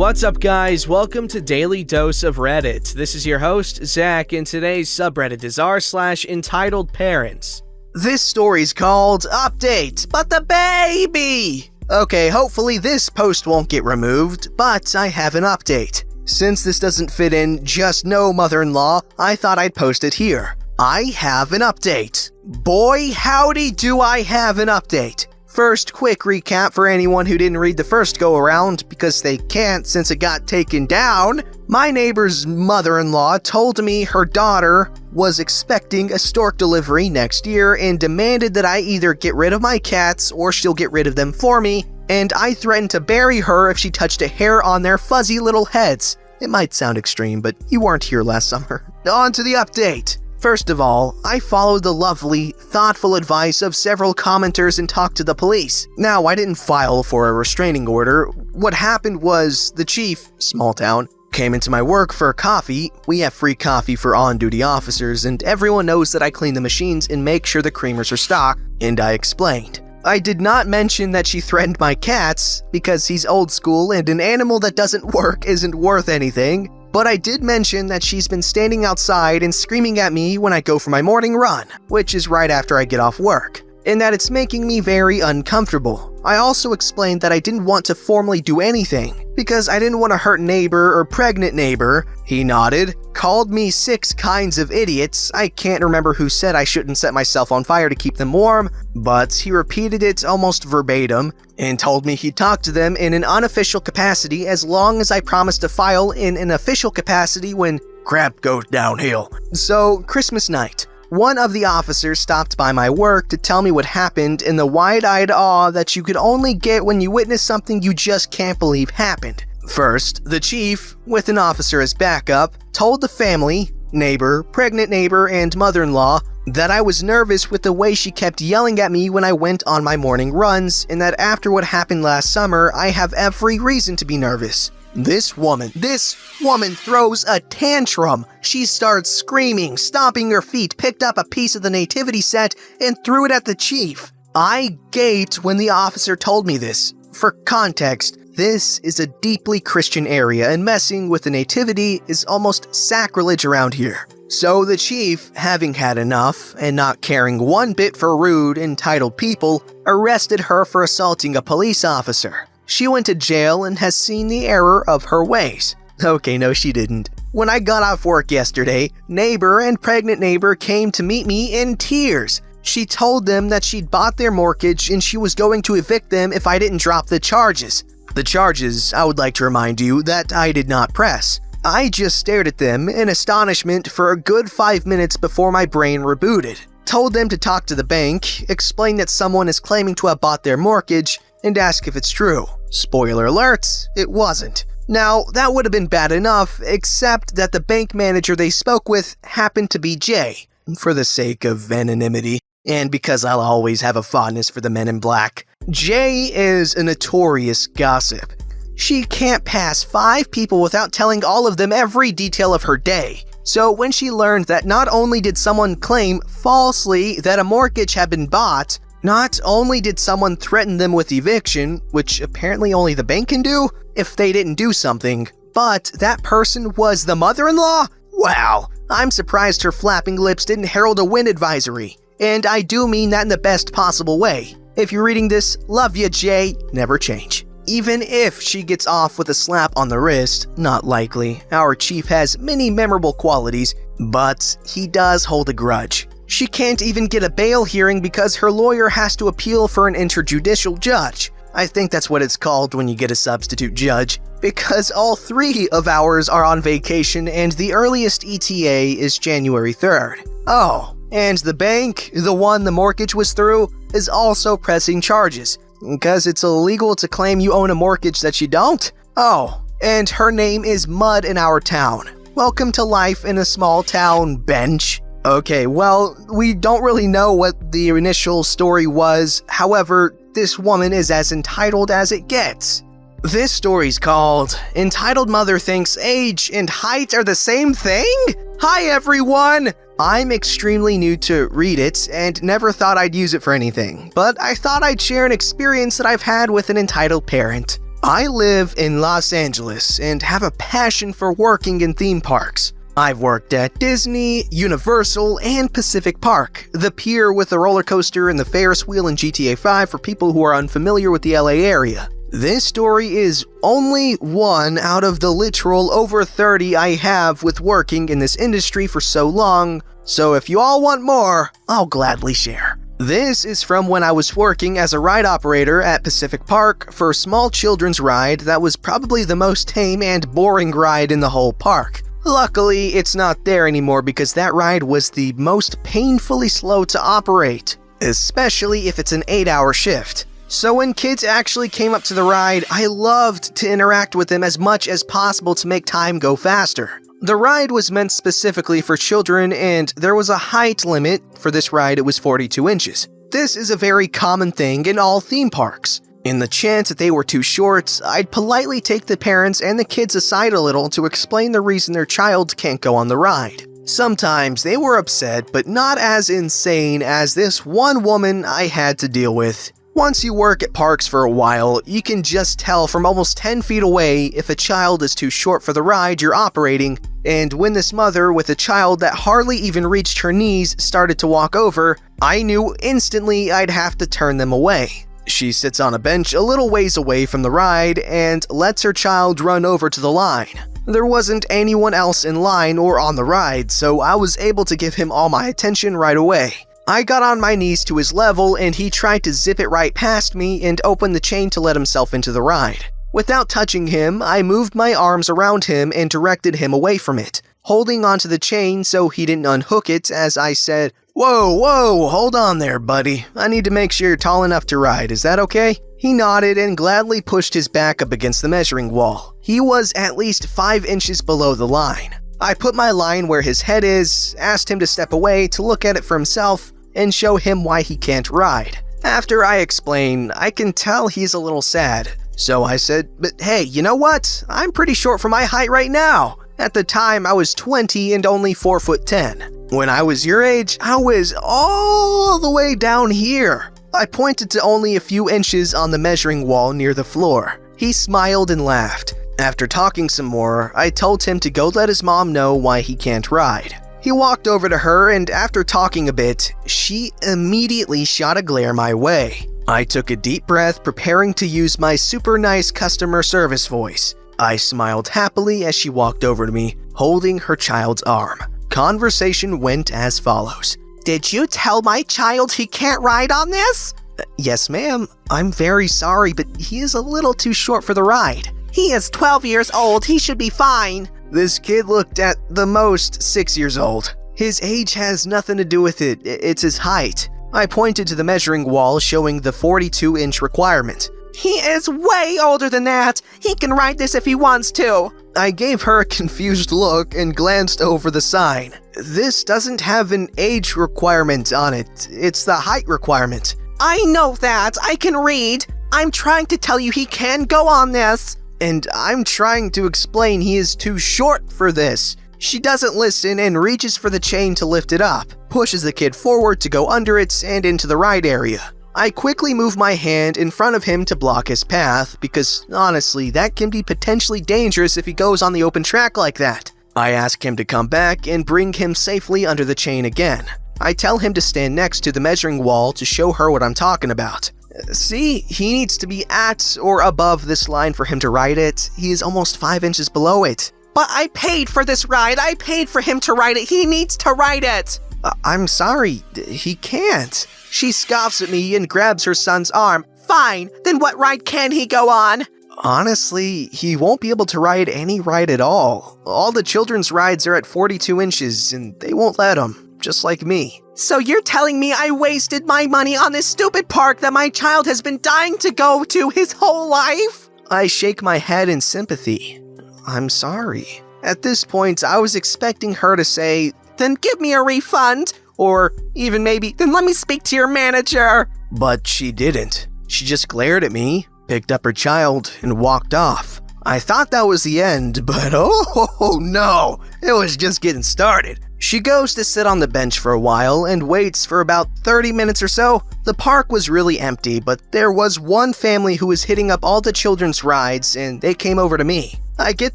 What's up, guys? Welcome to Daily Dose of Reddit. This is your host, Zach, and today's subreddit is r/EntitledParents. This story's called Update, but the baby! Okay, hopefully this post won't get removed, but I have an update. Since this doesn't fit in just no mother-in-law, I thought I'd post it here. I have an update. Boy, howdy do I have an update. First, quick recap for anyone who didn't read the first go-around, because they can't since it got taken down. My neighbor's mother-in-law told me her daughter was expecting a stork delivery next year and demanded that I either get rid of my cats or she'll get rid of them for me, and I threatened to bury her if she touched a hair on their fuzzy little heads. It might sound extreme, but you weren't here last summer. On to the update. First of all, I followed the lovely, thoughtful advice of several commenters and talked to the police. Now, I didn't file for a restraining order. What happened was the chief, small town, came into my work for coffee. We have free coffee for on-duty officers, and everyone knows that I clean the machines and make sure the creamers are stocked, and I explained. I did not mention that she threatened my cats, because he's old school and an animal that doesn't work isn't worth anything. But I did mention that she's been standing outside and screaming at me when I go for my morning run, which is right after I get off work, and that it's making me very uncomfortable. I also explained that I didn't want to formally do anything, because I didn't want to hurt neighbor or pregnant neighbor. He nodded, called me 6 kinds of idiots. I can't remember who said I shouldn't set myself on fire to keep them warm, but he repeated it almost verbatim, and told me he'd talk to them in an unofficial capacity as long as I promised to file in an official capacity when crap goes downhill. So, Christmas night. One of the officers stopped by my work to tell me what happened in the wide-eyed awe that you could only get when you witness something you just can't believe happened. First, the chief, with an officer as backup, told the family, neighbor, pregnant neighbor, and mother-in-law that I was nervous with the way she kept yelling at me when I went on my morning runs, and that after what happened last summer, I have every reason to be nervous. This woman throws a tantrum. She starts screaming, stomping her feet, picked up a piece of the nativity set, and threw it at the chief. I gaped when the officer told me this. For context, this is a deeply Christian area, and messing with the nativity is almost sacrilege around here. So the chief, having had enough, and not caring one bit for rude, entitled people, arrested her for assaulting a police officer. She went to jail and has seen the error of her ways. Okay, no, she didn't. When I got off work yesterday, neighbor and pregnant neighbor came to meet me in tears. She told them that she'd bought their mortgage and she was going to evict them if I didn't drop the charges. The charges, I would like to remind you, that I did not press. I just stared at them in astonishment for a good 5 minutes before my brain rebooted. Told them to talk to the bank, explain that someone is claiming to have bought their mortgage, and ask if it's true. Spoiler alert, it wasn't. Now, that would have been bad enough, except that the bank manager they spoke with happened to be Jay, for the sake of anonymity, and because I'll always have a fondness for the men in black. Jay is a notorious gossip. She can't pass 5 people without telling all of them every detail of her day. So when she learned that not only did someone claim falsely that a mortgage had been bought, not only did someone threaten them with eviction, which apparently only the bank can do if they didn't do something, but that person was the mother-in-law? Wow, I'm surprised her flapping lips didn't herald a wind advisory. And I do mean that in the best possible way. If you're reading this, love ya, Jay, never change. Even if she gets off with a slap on the wrist, not likely. Our chief has many memorable qualities, but he does hold a grudge. She can't even get a bail hearing because her lawyer has to appeal for an interjudicial judge. I think that's what it's called when you get a substitute judge, because all 3 of ours are on vacation and the earliest ETA is January 3rd. Oh, and the bank, the one the mortgage was through, is also pressing charges, because it's illegal to claim you own a mortgage that you don't? Oh, and her name is Mud in our town. Welcome to life in a small town, bench. Okay, well, we don't really know what the initial story was. However, this woman is as entitled as it gets. This story's called Entitled Mother Thinks Age and Height Are the Same Thing? Hi everyone! I'm extremely new to Read It and never thought I'd use it for anything, but I thought I'd share an experience that I've had with an entitled parent. I live in Los Angeles and have a passion for working in theme parks. I've worked at Disney, Universal, and Pacific Park, the pier with the roller coaster and the Ferris wheel in GTA 5 for people who are unfamiliar with the LA area. This story is only one out of the literal over 30 I have with working in this industry for so long, so if you all want more, I'll gladly share. This is from when I was working as a ride operator at Pacific Park for a small children's ride that was probably the most tame and boring ride in the whole park. Luckily, it's not there anymore because that ride was the most painfully slow to operate, especially if it's an 8-hour shift. So when kids actually came up to the ride, I loved to interact with them as much as possible to make time go faster. The ride was meant specifically for children, and there was a height limit. For this ride, it was 42 inches. This is a very common thing in all theme parks. In the chance that they were too short, I'd politely take the parents and the kids aside a little to explain the reason their child can't go on the ride. Sometimes they were upset, but not as insane as this one woman I had to deal with. Once you work at parks for a while, you can just tell from almost 10 feet away if a child is too short for the ride you're operating, and when this mother with a child that hardly even reached her knees started to walk over, I knew instantly I'd have to turn them away. She sits on a bench a little ways away from the ride and lets her child run over to the line. There wasn't anyone else in line or on the ride, so I was able to give him all my attention right away. I got on my knees to his level and he tried to zip it right past me and open the chain to let himself into the ride. Without touching him, I moved my arms around him and directed him away from it, holding onto the chain so he didn't unhook it as I said, Whoa, hold on there, buddy. I need to make sure you're tall enough to ride, is that okay?" He nodded and gladly pushed his back up against the measuring wall. He was at least 5 inches below the line. I put my line where his head is, asked him to step away to look at it for himself, and show him why he can't ride. After I explain, I can tell he's a little sad. So I said, "But hey, you know what? I'm pretty short for my height right now. At the time, I was 20 and only 4'10". When I was your age, I was all the way down here. I pointed to only a few inches on the measuring wall near the floor. He smiled and laughed. After talking some more, I told him to go let his mom know why he can't ride. He walked over to her, and after talking a bit, she immediately shot a glare my way. I took a deep breath, preparing to use my super nice customer service voice. I smiled happily as she walked over to me, holding her child's arm. Conversation went as follows. "Did you tell my child he can't ride on this?" "Yes, ma'am. I'm very sorry, but he is a little too short for the ride." "He is 12 years old. He should be fine." This kid looked at the most 6 years old. His age has nothing to do with it, it's his height. I pointed to the measuring wall showing the 42-inch requirement. "He is way older than that. He can ride this if he wants to." I gave her a confused look and glanced over the sign. "This doesn't have an age requirement on it, it's the height requirement." "I know that, I can read. I'm trying to tell you he can go on this." "And I'm trying to explain he is too short for this." She doesn't listen and reaches for the chain to lift it up, pushes the kid forward to go under it and into the ride area. I quickly move my hand in front of him to block his path, because honestly, that can be potentially dangerous if he goes on the open track like that. I ask him to come back and bring him safely under the chain again. I tell him to stand next to the measuring wall to show her what I'm talking about. See, he needs to be at or above this line for him to ride it. He is almost 5 inches below it. "But I paid for this ride. I paid for him to ride it. He needs to ride it." I'm sorry, he can't." She scoffs at me and grabs her son's arm. "Fine, then what ride can he go on?" Honestly, he won't be able to ride any ride at all. All the children's rides are at 42 inches and they won't let him, just like me. "So you're telling me I wasted my money on this stupid park that my child has been dying to go to his whole life?" I shake my head in sympathy. "I'm sorry." At this point, I was expecting her to say, "Then give me a refund," or even maybe, "Then let me speak to your manager." But she didn't. She just glared at me, picked up her child, and walked off. I thought that was the end, but oh no, it was just getting started. She goes to sit on the bench for a while and waits for about 30 minutes or so. The park was really empty, but there was one family who was hitting up all the children's rides and they came over to me. I get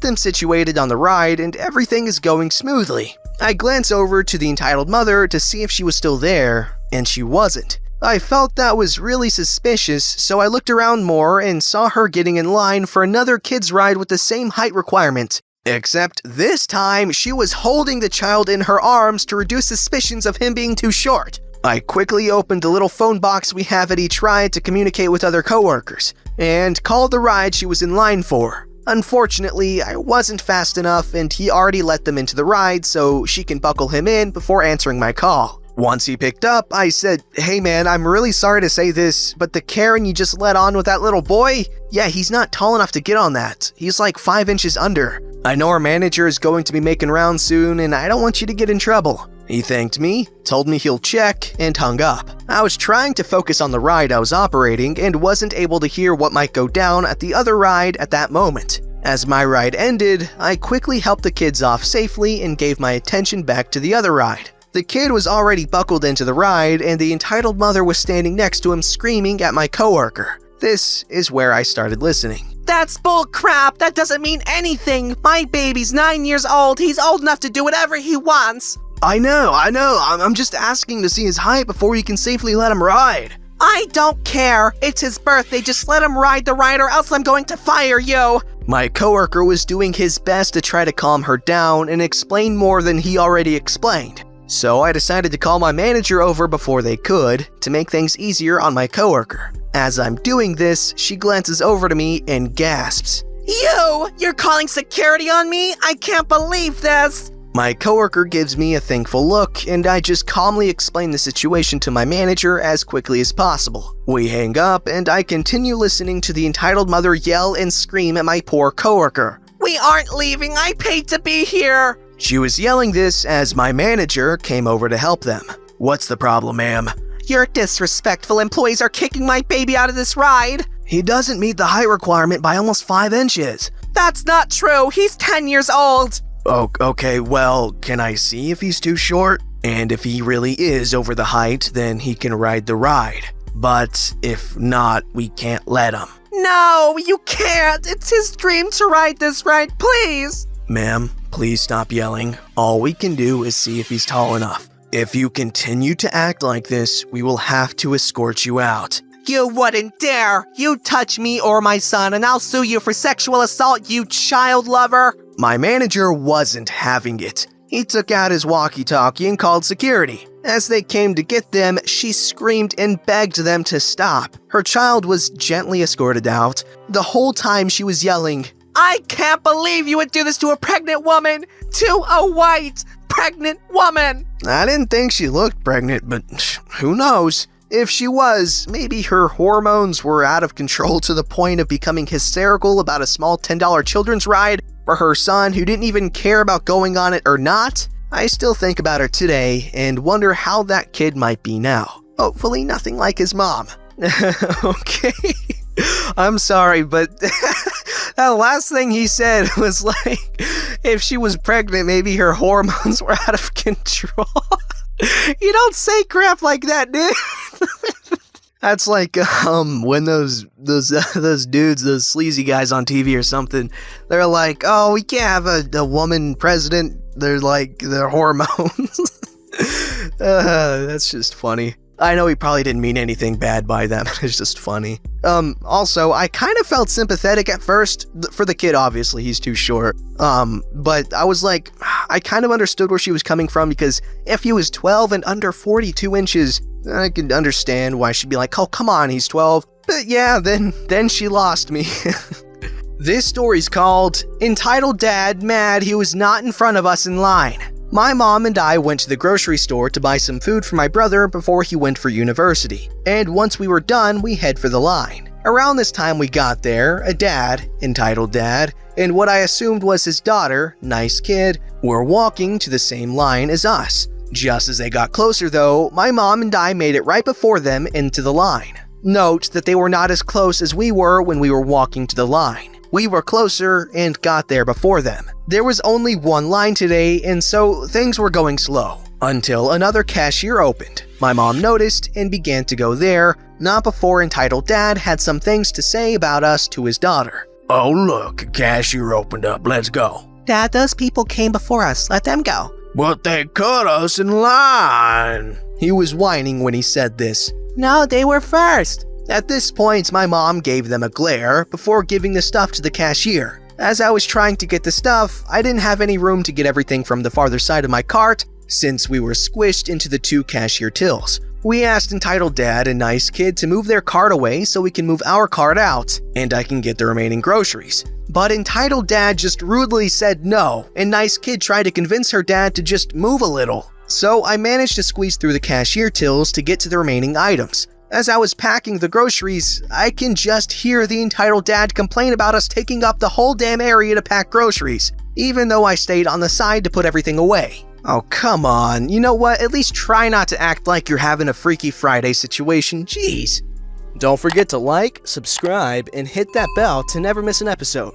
them situated on the ride and everything is going smoothly. I glance over to the entitled mother to see if she was still there, and she wasn't. I felt that was really suspicious, so I looked around more and saw her getting in line for another kid's ride with the same height requirement. Except this time, she was holding the child in her arms to reduce suspicions of him being too short. I quickly opened the little phone box we have at each ride to communicate with other coworkers, and called the ride she was in line for. Unfortunately, I wasn't fast enough and he already let them into the ride so she can buckle him in before answering my call. Once he picked up, I said, "Hey man, I'm really sorry to say this, but the Karen you just let on with that little boy? Yeah, he's not tall enough to get on that. He's like 5 inches under. I know our manager is going to be making rounds soon and I don't want you to get in trouble." He thanked me, told me he'll check, and hung up. I was trying to focus on the ride I was operating and wasn't able to hear what might go down at the other ride at that moment. As my ride ended, I quickly helped the kids off safely and gave my attention back to the other ride. The kid was already buckled into the ride and the entitled mother was standing next to him screaming at my coworker. This is where I started listening. That's bull crap. That doesn't mean anything. My baby's 9 years old. He's old enough to do whatever he wants. I know. I'm just asking to see his height before you can safely let him ride. I don't care. It's his birthday. Just let him ride the ride or else I'm going to fire you. My coworker was doing his best to try to calm her down and explain more than he already explained. So I decided to call my manager over before they could to make things easier on my coworker. As I'm doing this, she glances over to me and gasps, You're calling security on me? I can't believe this. My coworker gives me a thankful look, and I just calmly explain the situation to my manager as quickly as possible. We hang up, and I continue listening to the entitled mother yell and scream at my poor coworker. We aren't leaving. I paid to be here. She was yelling this as my manager came over to help them. "What's the problem, ma'am?" Your disrespectful employees are kicking my baby out of this ride. He doesn't meet the height requirement by almost 5 inches. That's not true. He's 10 years old. Oh, okay, well, can I see if he's too short? And if he really is over the height, then he can ride the ride. But if not, we can't let him. No, you can't. It's his dream to ride this ride, please. Ma'am, please stop yelling. All we can do is see if he's tall enough. If you continue to act like this, we will have to escort you out. You wouldn't dare. You touch me or my son and I'll sue you for sexual assault, you child lover. My manager wasn't having it. He took out his walkie-talkie and called security. As they came to get them, she screamed and begged them to stop. Her child was gently escorted out. The whole time she was yelling, I can't believe you would do this to a pregnant woman! To a white, pregnant woman! I didn't think she looked pregnant, but who knows? If she was, maybe her hormones were out of control to the point of becoming hysterical about a small $10 children's ride for her son who didn't even care about going on it or not. I still think about her today and wonder how that kid might be now. Hopefully nothing like his mom. Okay, I'm sorry, but that last thing he said was like, if she was pregnant, maybe her hormones were out of control. You don't say crap like that, dude. That's like when those dudes, those sleazy guys on TV or something, they're like, oh, we can't have a woman president. They're like, their hormones. That's just funny. I know he probably didn't mean anything bad by that, but it's just funny. Also, I kind of felt sympathetic at first for the kid, obviously, he's too short. But I was like, I kind of understood where she was coming from because if he was 12 and under 42 inches, I could understand why she'd be like, oh, come on, he's 12. But yeah, then she lost me. This story's called Entitled Dad Mad He Was Not in Front of Us in Line. My mom and I went to the grocery store to buy some food for my brother before he went for university. And once we were done, we head for the line. Around this time we got there, a dad, entitled dad, and what I assumed was his daughter, nice kid, were walking to the same line as us. Just as they got closer though, my mom and I made it right before them into the line. Note that they were not as close as we were when we were walking to the line. We were closer and got there before them. There was only one line today, and so things were going slow. Until another cashier opened. My mom noticed and began to go there, not before entitled dad had some things to say about us to his daughter. "Oh look, a cashier opened up, let's go." Dad, those people came before us. Let them go. "But they cut us in line." He was whining when he said this. No, they were first. At this point, my mom gave them a glare before giving the stuff to the cashier. As I was trying to get the stuff, I didn't have any room to get everything from the farther side of my cart since we were squished into the 2 cashier tills. We asked entitled dad and nice kid to move their cart away so we can move our cart out and I can get the remaining groceries. But entitled dad just rudely said no, and nice kid tried to convince her dad to just move a little. So I managed to squeeze through the cashier tills to get to the remaining items. As I was packing the groceries, I can just hear the entitled dad complain about us taking up the whole damn area to pack groceries, even though I stayed on the side to put everything away. Oh, come on. You know what? At least try not to act like you're having a Freaky Friday situation. Jeez. Don't forget to like, subscribe, and hit that bell to never miss an episode.